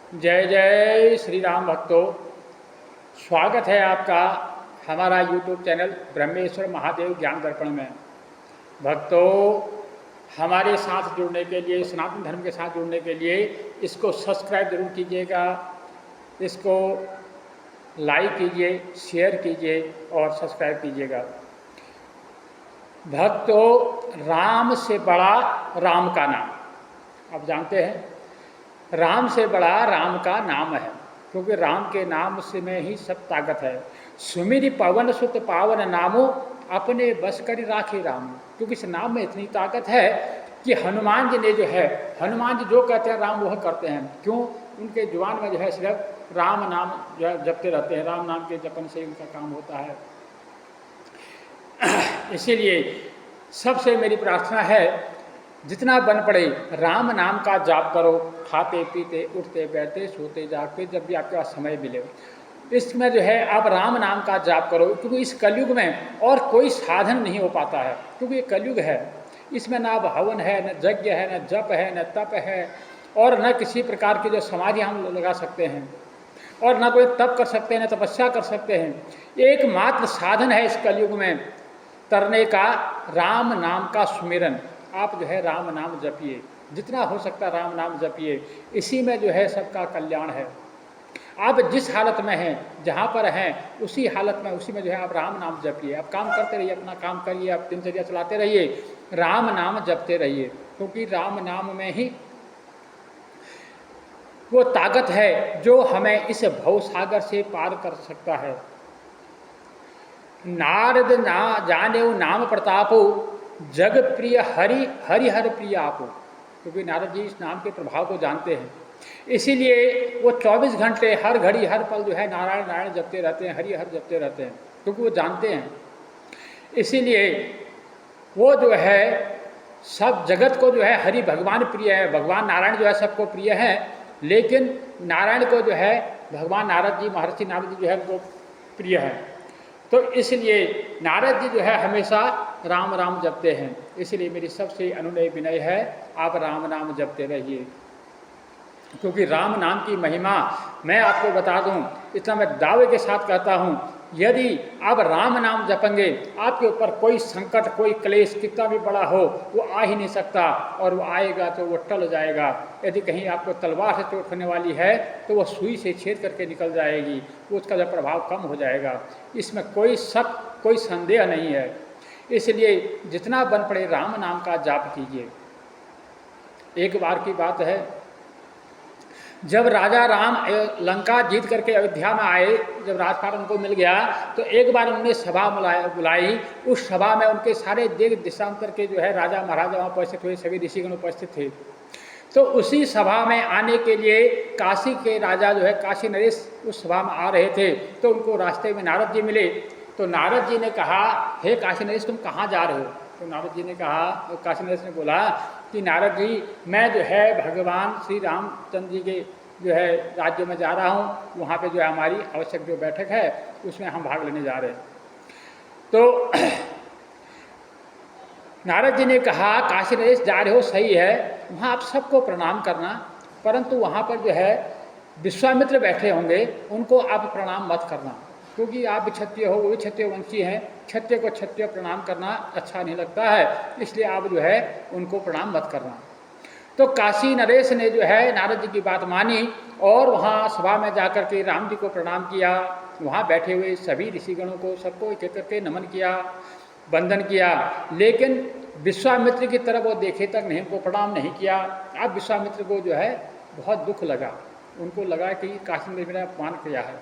जय जय श्री राम भक्तों, स्वागत है आपका हमारा YouTube चैनल ब्रह्मेश्वर महादेव ज्ञान दर्पण में। भक्तों, हमारे साथ जुड़ने के लिए, सनातन धर्म के साथ जुड़ने के लिए इसको सब्सक्राइब जरूर कीजिएगा, इसको लाइक कीजिए, शेयर कीजिए और सब्सक्राइब कीजिएगा। भक्तों, राम से बड़ा राम का नाम, आप जानते हैं, राम से बड़ा राम का नाम है, क्योंकि राम के नाम से में ही सब ताकत है। सुमिरि पवन सुत पावन नामो, अपने बस कर राखे राम। क्योंकि इस नाम में इतनी ताकत है कि हनुमान जी ने जो है, हनुमान जी जो कहते हैं राम वह करते हैं। क्यों? उनके जुबान में जो है सिर्फ राम नाम जो है जपते रहते हैं, राम नाम के जपन से उनका काम होता है। इसीलिए सबसे मेरी प्रार्थना है, जितना बन पड़े राम नाम का जाप करो, खाते पीते उठते बैठते सोते जागते, जब भी आपके पास समय मिले इसमें जो है आप राम नाम का जाप करो। क्योंकि इस कलयुग में और कोई साधन नहीं हो पाता है, क्योंकि ये कलयुग है। इसमें ना हवन है, न यज्ञ है, न जप है, न तप है, और न किसी प्रकार की जो समाधि हम लगा सकते हैं, और न कोई तप कर सकते हैं, न तपस्या कर सकते हैं। एकमात्र साधन है इस कलयुग में तरने का, राम नाम का सुमिरन। आप जो है राम नाम जपिए, जितना हो सकता राम नाम जपिए, इसी में जो है सबका कल्याण है। आप जिस हालत में हैं, जहाँ पर हैं, उसी हालत में उसी में जो है आप राम नाम जपिए। आप काम करते रहिए, अपना काम करिए, आप दिनचर्या चलाते रहिए, राम नाम जपते रहिए, क्योंकि राम नाम में ही वो ताकत है जो हमें इस भवसागर से पार कर सकता है। नारद ना जाने नाम प्रतापो, जग प्रिय हरि हरि हर प्रिय आपो। क्योंकि नारद जी इस नाम के प्रभाव को जानते हैं, इसीलिए वो 24 घंटे हर घड़ी हर पल जो है नारायण नारायण जपते रहते हैं, हरि हर जपते रहते हैं, क्योंकि वो जानते हैं। इसीलिए वो जो है सब जगत को जो है हरि भगवान प्रिय है, भगवान नारायण जो है सबको प्रिय है, लेकिन नारायण को जो है भगवान नारद जी, महर्षि नारद जी जो है उनको प्रिय है। तो इसलिए नारद जी जो है हमेशा राम राम जपते हैं। इसलिए मेरी सबसे अनुनय विनय है, आप राम नाम जपते रहिए, क्योंकि राम नाम की महिमा मैं आपको बता दूं, इतना मैं दावे के साथ कहता हूं, यदि आप राम नाम जपेंगे, आपके ऊपर कोई संकट, कोई क्लेश कितना भी बड़ा हो वो आ ही नहीं सकता, और वो आएगा तो वो टल जाएगा। यदि कहीं आपको तलवार से चोट होने वाली है तो वो सुई से छेद करके निकल जाएगी, वो उसका जो प्रभाव कम हो जाएगा, इसमें कोई शक, कोई संदेह नहीं है। इसलिए जितना बन पड़े राम नाम का जाप कीजिए। एक बार की बात है, जब राजा राम लंका जीत करके अयोध्या में आए, जब राजपाट उनको मिल गया, तो एक बार उन्होंने सभा बुलाई। उस सभा में उनके सारे देश देशांतर के जो है राजा महाराजा वहाँ उपस्थित हुए, सभी ऋषिगण उपस्थित थे। तो उसी सभा में आने के लिए काशी के राजा जो है काशी नरेश उस सभा में आ रहे थे, तो उनको रास्ते में नारद जी मिले। तो नारद जी ने कहा, हे काशी नरेश, तुम कहाँ जा रहे हो? तो नारद जी ने कहा, काशी नरेश ने बोला कि नारद जी, मैं जो है भगवान श्री रामचंद्र जी के जो है राज्य में जा रहा हूँ, वहाँ पे जो है हमारी आवश्यक जो बैठक है उसमें हम भाग लेने जा रहे हैं। तो नारद जी ने कहा, काशी नरेश जा रहे हो सही है, वहाँ आप सबको प्रणाम करना, परंतु वहाँ पर जो है विश्वामित्र बैठे होंगे, उनको आप प्रणाम मत करना, क्योंकि आप भी क्षत्रिय हो, वो भी क्षत्रिय वंशी हैं, क्षत्रिय को क्षत्रिय प्रणाम करना अच्छा नहीं लगता है, इसलिए आप जो है उनको प्रणाम मत करना। तो काशी नरेश ने जो है नारद जी की बात मानी और वहाँ सभा में जाकर के राम जी को प्रणाम किया। वहाँ बैठे हुए सभी ऋषिगणों को सबको एक एक करके नमन किया, वंदन किया, लेकिन विश्वामित्र की तरफ वो देखे तक नहीं, उनको प्रणाम नहीं किया। अब विश्वामित्र को जो है बहुत दुख लगा, उनको लगा कि काशी ने मेरा अपमान किया है।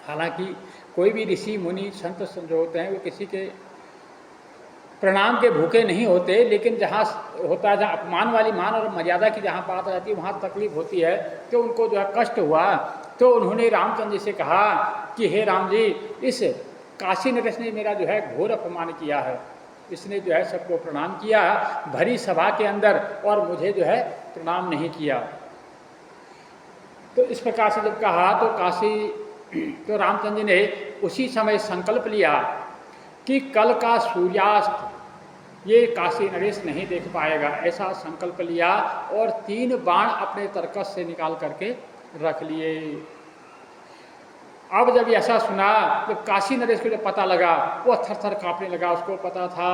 हालांकि कोई भी ऋषि मुनि संत जो होते हैं वो किसी के प्रणाम के भूखे नहीं होते, लेकिन जहाँ होता है, जहाँ अपमान वाली मान और मर्यादा की जहाँ बात आ जाती है वहाँ तकलीफ होती है। तो उनको जो है कष्ट हुआ, तो उन्होंने रामचंद्र जी से कहा कि हे राम जी, इस काशी नरेश ने मेरा जो है घोर अपमान किया है, इसने जो है सबको प्रणाम किया भरी सभा के अंदर और मुझे जो है प्रणाम नहीं किया। तो इस प्रकार से जब कहा तो रामचंद्र जी ने उसी समय संकल्प लिया कि कल का सूर्यास्त ये काशी नरेश नहीं देख पाएगा, ऐसा संकल्प लिया और 3 बाण अपने तरकस से निकाल करके रख लिए। अब जब ऐसा सुना तो काशी नरेश को जब पता लगा वो थर थर कांपने लगा। उसको पता था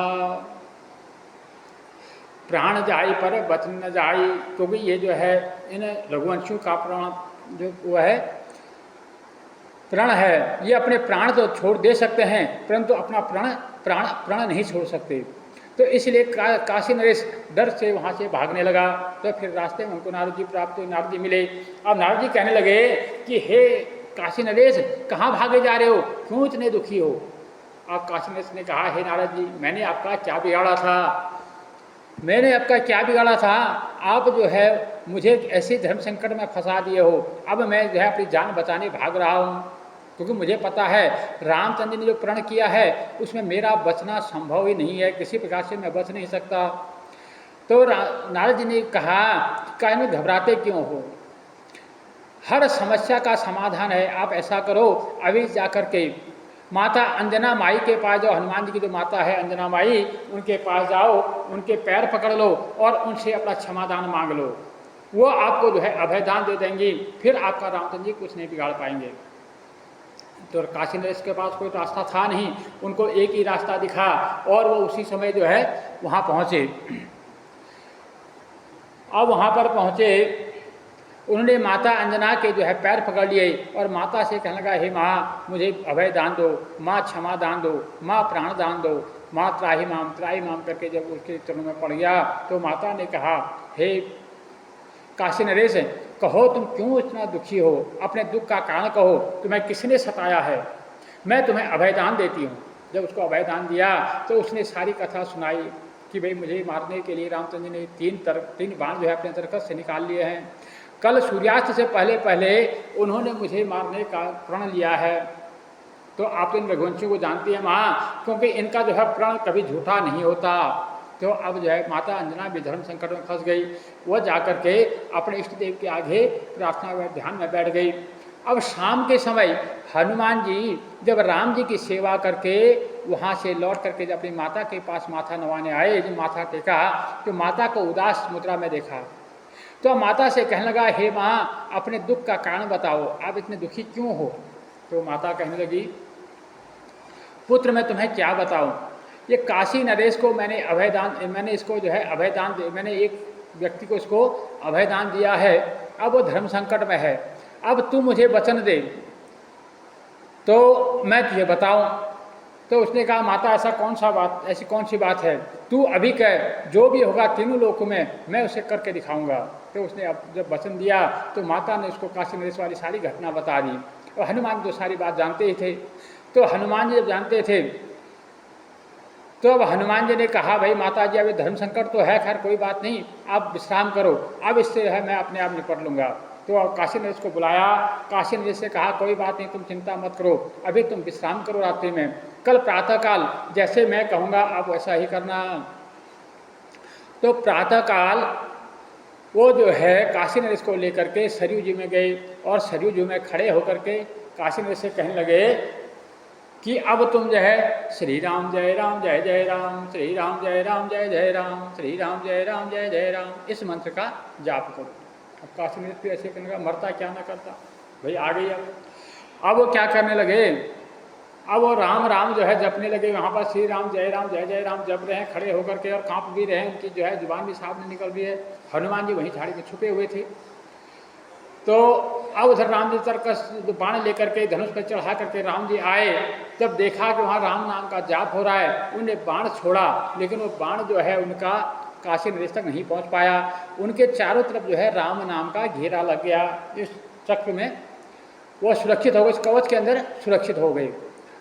प्राण जाई पर वचन न जाई, क्योंकि ये जो है इन रघुवंशियों का प्राण जो वो है प्रण है, ये अपने प्राण तो छोड़ दे सकते हैं परंतु अपना प्राण नहीं छोड़ सकते। तो इसलिए काशी नरेश डर से वहाँ से भागने लगा। तो फिर रास्ते में उनको नारद जी प्राप्त हुए, नारद जी मिले। अब नारद जी कहने लगे कि हे काशी नरेश, कहाँ भागे जा रहे हो, क्यों इतने दुखी हो। अब काशी नरेश ने कहा, हे नारद जी, मैंने आपका क्या बिगाड़ा था, मैंने आपका क्या बिगाड़ा था, आप जो है मुझे ऐसे धर्म संकट में फंसा दिए हो। अब मैं जो है अपनी जान बचाने भाग रहा हूँ, क्योंकि मुझे पता है रामचंद्र ने जो प्रण किया है उसमें मेरा बचना संभव ही नहीं है, किसी प्रकार से मैं बच नहीं सकता। तो नारद जी ने कहा, काहे में घबराते क्यों हो, हर समस्या का समाधान है। आप ऐसा करो, अभी जाकर के माता अंजना माई के पास जाओ, हनुमान जी की जो माता है अंजना माई, उनके पास जाओ, उनके पैर पकड़ लो और उनसे अपना क्षमादान मांग लो। वो आपको जो है अभयदान दे देंगी, फिर आपका रामचंद्र जी कुछ नहीं बिगाड़ पाएंगे। तो काशी नरेश के पास कोई रास्ता था नहीं, उनको एक ही रास्ता दिखा और वो उसी समय जो है वहाँ पहुँचे। अब वहाँ पर पहुँचे, उन्होंने माता अंजना के जो है पैर पकड़ लिए और माता से कहने लगा, हे माँ मुझे अभय दान दो, माँ क्षमा दान दो, माँ प्राण दान दो, माँ त्राही माम करके जब उसके चरणों में पड़ गया तो माता ने कहा, हे काशी नरेश, कहो तुम क्यों इतना दुखी हो, अपने दुख का कारण कहो, तुम्हें किसने सताया है, मैं तुम्हें अभयदान देती हूँ। जब उसको अभयदान दिया तो उसने सारी कथा सुनाई कि भाई मुझे मारने के लिए रामचंद्र ने तीन बाण जो है अपने तरकस से निकाल लिए हैं, कल सूर्यास्त से पहले पहले उन्होंने मुझे मारने का प्रण लिया है। तो आप तो इन रघुवंशियों को जानती हैं माँ, क्योंकि इनका जो है प्रण कभी झूठा नहीं होता। तो अब जो है माता अंजना भी धर्म संकट में फंस गई, वह जाकर के अपने इष्ट देव के आगे प्रार्थना व ध्यान में बैठ गई। अब शाम के समय हनुमान जी जब राम जी की सेवा करके वहाँ से लौट करके जब अपनी माता के पास माथा नवाने आए, जब माथा टेका तो माता को उदास मुद्रा में देखा। तो माता से कहने लगा, हे माँ अपने दुख का कारण बताओ, आप इतने दुखी क्यों हो। तो माता कहने लगी, पुत्र मैं तुम्हें क्या बताऊं, ये काशी नरेश को मैंने इसको जो है अभयदान, मैंने एक व्यक्ति को इसको अभयदान दिया है, अब वो धर्म संकट में है, अब तू मुझे वचन दे तो मैं तुझे बताऊं। तो उसने कहा, माता ऐसी कौन सी बात है, तू अभी कह, जो भी होगा तीनों लोकों में मैं उसे करके दिखाऊंगा। तो उसने अब जब वचन दिया तो माता ने उसको काशी नरेश वाली सारी घटना बता दी। और हनुमान तो सारी बात जानते ही थे। तो हनुमान जी जब जानते थे तो अब हनुमान जी ने कहा, भाई माता जी अभी धर्म संकट तो है, खैर कोई बात नहीं, आप विश्राम करो, अब इससे है मैं अपने आप निपट लूँगा। तो अब काशी नरेश को बुलाया, काशी नरेश से कहा, कोई बात नहीं, तुम चिंता मत करो, अभी तुम विश्राम करो रात्रि में, कल प्रातःकाल जैसे मैं कहूँगा आप वैसा ही करना। तो प्रातःकाल वो जो है काशी नरेश को लेकर के सरयू जी में गए और सरयू जी में खड़े होकर के काशी नरेश से कहने लगे कि अब तुम जो है श्री राम जय जय राम, श्री राम जय जय राम, श्री राम जय जय राम, इस मंत्र का जाप करो। अब काशी नरेश भी ऐसे कहने लगा, मरता क्या ना करता, भाई आ गई। अब वो क्या करने लगे, अब वो राम जो है जपने लगे, वहाँ पर श्री राम जय जय राम जप रहे हैं खड़े होकर के और कांप भी रहे हैं, उनकी जो है जुबान भी साफ नहीं निकल रही है। हनुमान जी वहीं झाड़ी में छुपे हुए थे। तो अब उधर राम जी तरकस बाण लेकर के धनुष पर चढ़ा करके राम जी आए, जब देखा कि वहाँ राम नाम का जाप हो रहा है, उन्हें बाण छोड़ा, लेकिन वो बाण जो है उनका काशी नरेश तक नहीं पहुँच पाया। उनके चारों तरफ जो है राम नाम का घेरा लग गया, इस चक्र में वो सुरक्षित हो गए, इस कवच के अंदर सुरक्षित हो गए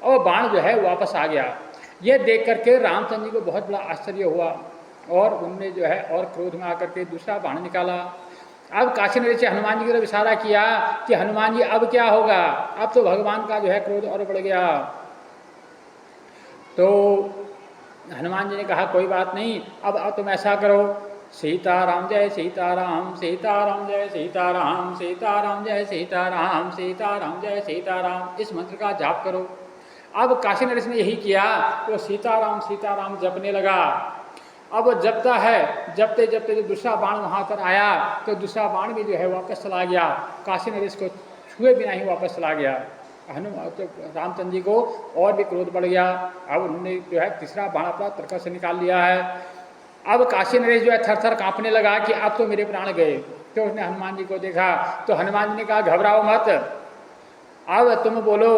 और बाण जो है वापस आ गया। ये देख करके रामचंद्र जी को बहुत बड़ा आश्चर्य हुआ और उनने जो है और क्रोध में आकर के दूसरा बाण निकाला। अब काशी नरेश से हनुमान जी की तरफ इशारा किया कि हनुमान जी अब क्या होगा, अब तो भगवान का जो है क्रोध और बढ़ गया। तो हनुमान जी ने कहा, कोई बात नहीं, अब तुम ऐसा करो, सीताराम जय सीताराम, सीताराम जय सीताराम, सीताराम जय सीताराम, सीताराम जय सीताराम, इस मंत्र का जाप करो। अब काशी नरेश ने यही किया, तो सीताराम सीताराम जपने लगा। अब वो जपता है, जपते जपते जो दूसरा बाण वहाँ पर आया तो दूसरा बाण भी जो है वापस चला गया, काशी नरेश को छुए बिना ही वापस चला गया। हनुमान तो रामचंद्र जी को और भी क्रोध बढ़ गया। अब उन्होंने जो है तीसरा बाण अपना तर्कस से निकाल लिया है। अब काशी नरेश जो है थर थर काँपने लगा कि अब तो मेरे प्राण गए। तो उसने हनुमान जी को देखा तो हनुमान जी ने कहा घबराओ मत, अब तुम बोलो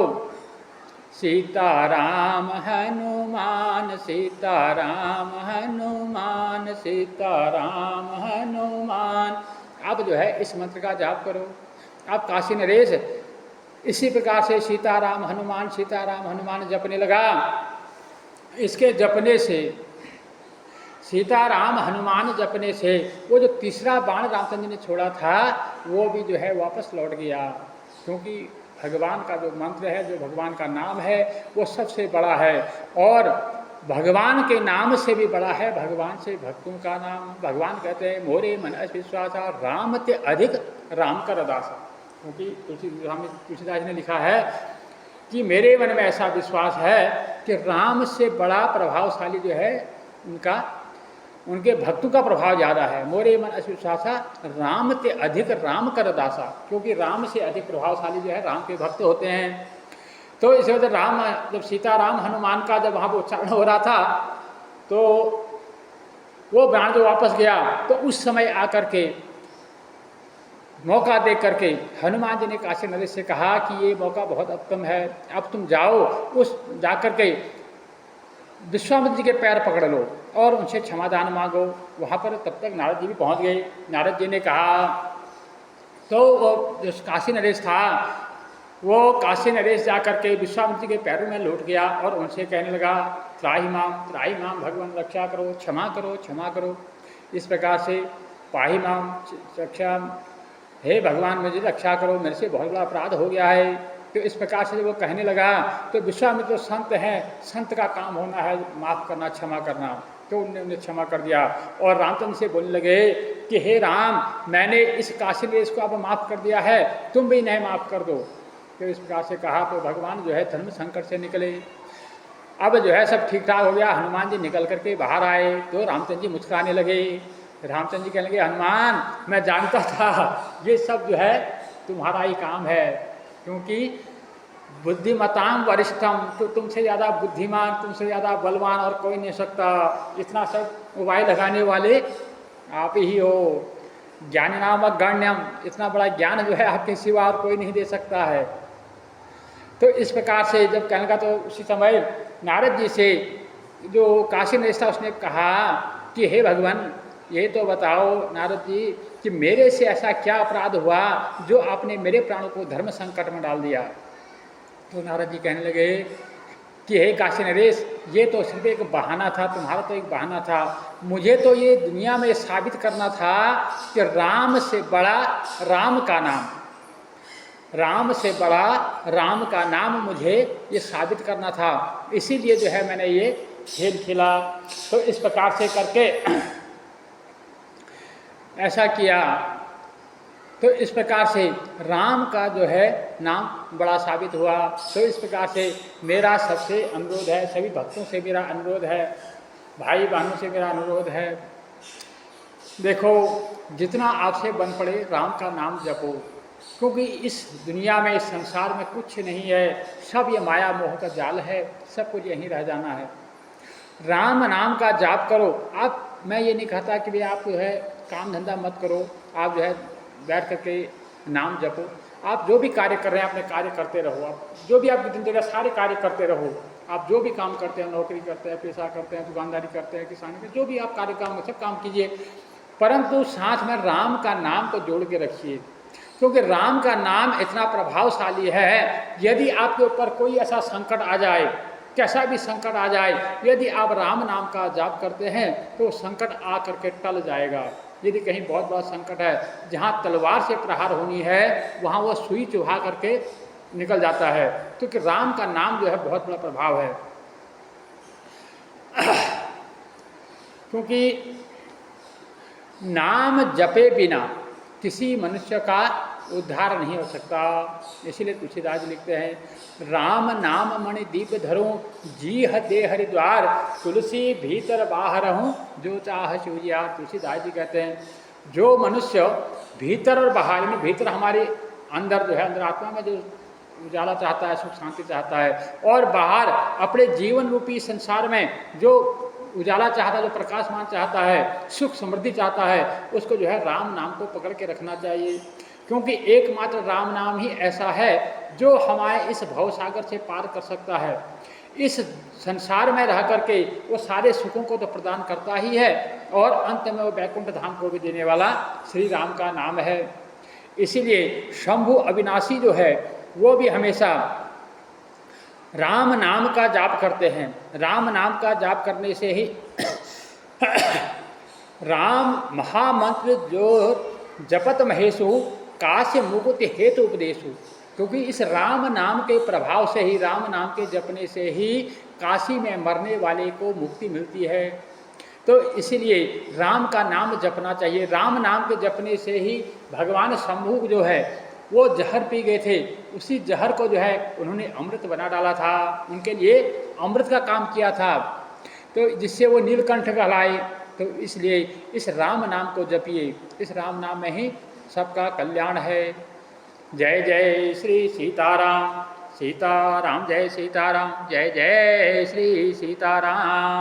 सीताराम हनुमान सीताराम हनुमान सीताराम हनुमान। अब जो है इस मंत्र का जाप करो। अब काशी नरेश इसी प्रकार से सीताराम हनुमान जपने लगा। इसके जपने से, सीताराम हनुमान जपने से वो जो तीसरा बाण रामचंद्र जी ने छोड़ा था वो भी जो है वापस लौट गया, क्योंकि भगवान का जो मंत्र है, जो भगवान का नाम है वो सबसे बड़ा है। और भगवान के नाम से भी बड़ा है भगवान से भक्तों का नाम। भगवान कहते हैं मोरे मन विश्वासा राम ते अधिक राम कर दासा, क्योंकि तुलसीदास ने लिखा है कि मेरे मन में ऐसा विश्वास है कि राम से बड़ा प्रभावशाली जो है उनके भक्तों का प्रभाव ज़्यादा है। मोरे मन विश्वासा राम ते अधिक राम कर दासा, क्योंकि राम से अधिक प्रभावशाली जो है राम के भक्त होते हैं। तो इस वजह से राम, जब सीताराम हनुमान का जब वहाँ पर उच्चारण हो रहा था तो वो बाण जो वापस गया तो उस समय आकर के मौका देख करके हनुमान जी ने काशी नरेश से कहा कि ये मौका बहुत उत्तम है, अब तुम जाओ उस जाकर के विश्वामित्र जी के पैर पकड़ लो और उनसे क्षमादान मांगो। वहाँ पर तब तक नारद जी भी पहुँच गए। नारद जी ने कहा तो वो जो काशी नरेश था वो काशी नरेश जाकर के विश्वामित्र जी के पैरों में लौट गया और उनसे कहने लगा त्राही माम भगवान रक्षा करो, क्षमा करो। इस प्रकार से पाही माम रक्षा, हे भगवान मुझे रक्षा करो, मेरे से बहुत बड़ा अपराध हो गया है। तो इस प्रकार से जब वो कहने लगा तो विश्वामित्र संत हैं, संत का काम होना है माफ़ करना, क्षमा करना। तो उन्हें क्षमा कर दिया और रामचंद्र से बोलने लगे कि हे राम, मैंने इस काशी नरेश को अब माफ़ कर दिया है, तुम भी इन्हें माफ़ कर दो। तो इस प्रकार से कहा तो भगवान जो है धर्म संकट से निकले। अब जो है सब ठीक ठाक हो गया। हनुमान जी निकल करके बाहर आए तो रामचंद्र जी मुस्कुराने लगे। रामचंद्र जी कहने लगे हनुमान, मैं जानता था ये सब जो है तुम्हारा ही काम है, क्योंकि बुद्धिमताम वरिष्ठम, तो तुमसे ज़्यादा बुद्धिमान, तुमसे ज़्यादा बलवान और कोई नहीं सकता। इतना सब उपाय लगाने वाले आप ही हो। ज्ञान नामक गण्यम, इतना बड़ा ज्ञान जो है आपके सिवा और कोई नहीं दे सकता है। तो इस प्रकार से जब कहने का तो उसी समय नारद जी से जो काशी नरेश था उसने कहा कि हे भगवान, ये तो बताओ नारद जी कि मेरे से ऐसा क्या अपराध हुआ जो आपने मेरे प्राणों को धर्म संकट में डाल दिया। तो नारद जी कहने लगे कि हे काशी नरेश, ये तो सिर्फ एक बहाना था, तुम्हारा तो एक बहाना था। मुझे तो ये दुनिया में साबित करना था कि राम से बड़ा राम का नाम, राम से बड़ा राम का नाम मुझे ये साबित करना था। इसीलिए जो है मैंने ये खेल खेला। तो इस प्रकार से करके ऐसा किया। तो इस प्रकार से राम का जो है नाम बड़ा साबित हुआ। तो इस प्रकार से मेरा सबसे अनुरोध है, सभी भक्तों से मेरा अनुरोध है, भाई बहनों से मेरा अनुरोध है, देखो जितना आपसे बन पड़े राम का नाम जपो, क्योंकि इस दुनिया में, इस संसार में कुछ नहीं है, सब ये माया मोह का जाल है, सब कुछ यहीं रह जाना है। राम नाम का जाप करो। आप, मैं ये नहीं कहता कि भाई आप जो है काम धंधा मत करो, आप जो है बैठ करके नाम जपो। आप जो भी कार्य कर रहे हैं अपने कार्य करते रहो, आप जो भी आपकी दिनचर्या सारे कार्य करते रहो। आप जो भी काम करते हैं, नौकरी करते हैं, पेशा करते हैं, दुकानदारी करते हैं, किसानी में जो भी आप कार्य काम सब काम कीजिए, परंतु साथ में राम का नाम को जोड़ के रखिए, क्योंकि राम का नाम इतना प्रभावशाली है। यदि आपके ऊपर कोई ऐसा संकट आ जाए, कैसा भी संकट आ जाए, यदि आप राम नाम का जाप करते हैं तो संकट आ करके टल जाएगा। यदि कहीं बहुत बड़ा संकट है, जहाँ तलवार से प्रहार होनी है वहाँ वो सुई चुभा करके निकल जाता है, क्योंकि राम का नाम जो है बहुत बड़ा प्रभाव है। क्योंकि नाम जपे बिना किसी मनुष्य का उद्धार नहीं हो सकता। इसीलिए तुलसीदास जी लिखते हैं, राम नाम मणि दीप धरूं, जी दे हरिद्वार, तुलसी भीतर बाहर हूँ, जो चाह शिवजियार। तुलसीदास जी कहते हैं, जो मनुष्य भीतर और बाहर में, भीतर हमारे अंदर जो है, अंदर आत्मा में जो उजाला चाहता है, सुख शांति चाहता है, और बाहर अपने जीवन रूपी संसार में जो उजाला चाहता है, जो प्रकाशमान चाहता है, सुख समृद्धि चाहता है, उसको जो है राम नाम को पकड़ के रखना चाहिए। क्योंकि एकमात्र राम नाम ही ऐसा है जो हमारे इस भव सागर से पार कर सकता है। इस संसार में रह करके वो सारे सुखों को तो प्रदान करता ही है, और अंत में वो वैकुंठ धाम को भी देने वाला श्री राम का नाम है। इसीलिए शंभु अविनाशी जो है वो भी हमेशा राम नाम का जाप करते हैं। राम नाम का जाप करने से ही राम महामंत्र जो जपत महेशु, काश्य मुकुति हेतु उपदेशु। क्योंकि इस राम नाम के प्रभाव से ही, राम नाम के जपने से ही काशी में मरने वाले को मुक्ति मिलती है। तो इसीलिए राम का नाम जपना चाहिए। राम नाम के जपने से ही भगवान शंभु जो है वो जहर पी गए थे, उसी जहर को जो है उन्होंने अमृत बना डाला था, उनके लिए अमृत का काम किया था, तो जिससे वो नीलकंठ कहलाए। तो इसलिए इस राम नाम को जपिए, इस राम नाम में ही सबका कल्याण है। जय जय श्री सीताराम, सीताराम जय सीताराम, जय जय श्री सीताराम।